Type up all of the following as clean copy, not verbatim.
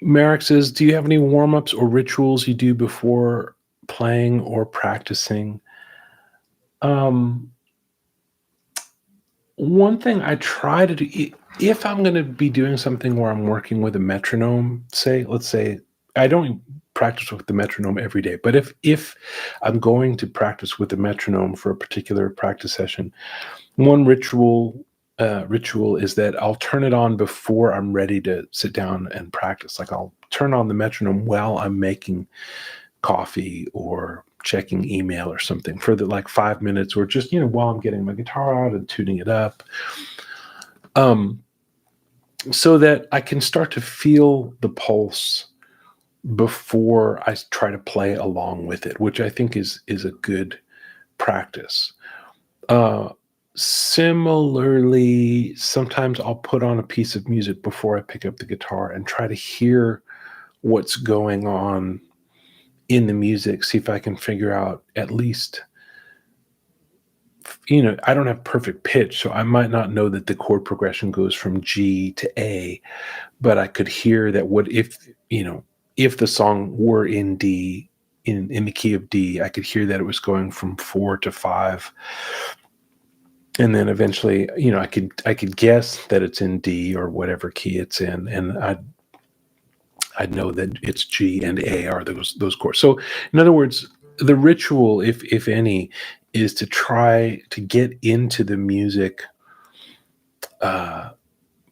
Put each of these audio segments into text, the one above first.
Merrick says, "Do you have any warm-ups or rituals you do before playing or practicing?" Um, One thing I try to do, if I'm gonna be doing something where I'm working with a metronome, let's say I don't practice with the metronome every day, but if I'm going to practice with the metronome for a particular practice session, one ritual is that I'll turn it on before I'm ready to sit down and practice. Like, I'll turn on the metronome while I'm making coffee or checking email or something for like 5 minutes, or just, while I'm getting my guitar out and tuning it up. Um, so that I can start to feel the pulse before I try to play along with it, which I think is a good practice. Uh, Similarly, sometimes I'll put on a piece of music before I pick up the guitar and try to hear what's going on in the music, see if I can figure out at least, I don't have perfect pitch, so I might not know that the chord progression goes from G to A, but I could hear that if the song were in D, in the key of D, I could hear that it was going from 4 to 5. And then eventually, I could guess that it's in D or whatever key it's in, and I'd know that it's G and A are those chords. So, in other words, the ritual, if any, is to try to get into the music uh,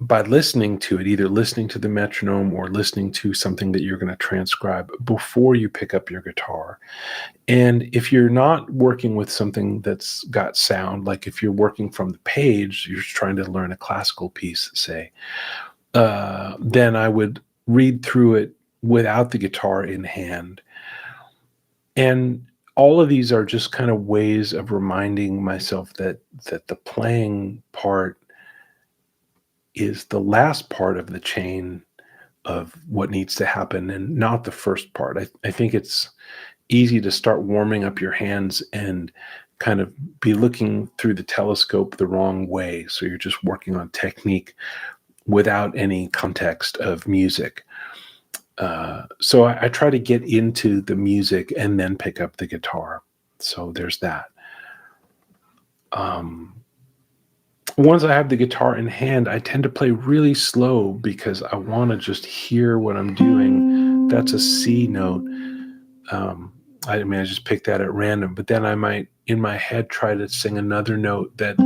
by listening to it, either listening to the metronome or listening to something that you're going to transcribe before you pick up your guitar. And if you're not working with something that's got sound, like if you're working from the page, you're trying to learn a classical piece, say, then I would read through it without the guitar in hand. And all of these are just kind of ways of reminding myself that the playing part is the last part of the chain of what needs to happen and not the first part. I think it's easy to start warming up your hands and kind of be looking through the telescope the wrong way. So you're just working on technique without any context of music. So I try to get into the music and then pick up the guitar. So there's that. Once I have the guitar in hand, I tend to play really slow because I want to just hear what I'm doing. That's a C note. I just picked that at random, but then I might, in my head, try to sing another note that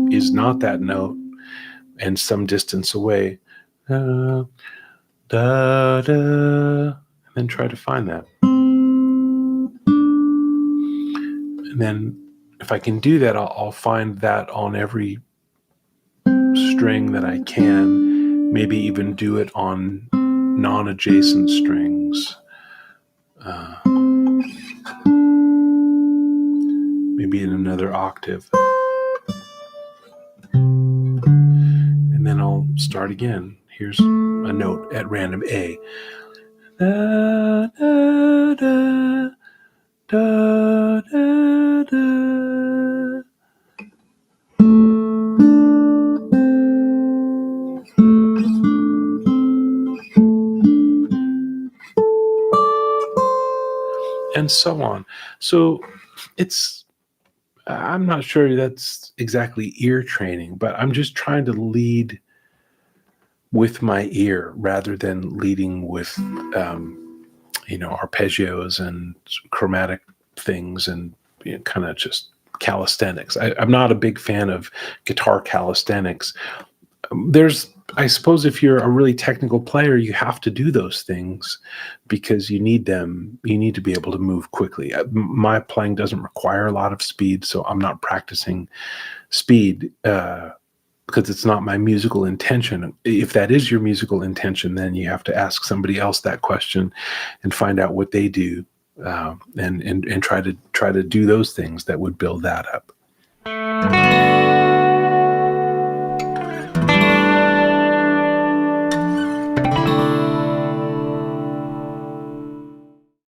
is not that note and some distance away. Da, da, and then try to find that. And then if I can do that, I'll find that on every string that I can, maybe even do it on non-adjacent strings. Maybe in another octave. And then I'll start again. Here's a note at random, A. Da, da, da, da, da, da. And so on. So I'm not sure that's exactly ear training, but I'm just trying to lead with my ear rather than leading with, arpeggios and chromatic things and kind of just calisthenics. I'm not a big fan of guitar calisthenics. I suppose if you're a really technical player, you have to do those things because you need them. You need to be able to move quickly. My playing doesn't require a lot of speed, so I'm not practicing speed because it's not my musical intention. If that is your musical intention, then you have to ask somebody else that question and find out what they do, and try to do those things that would build that up.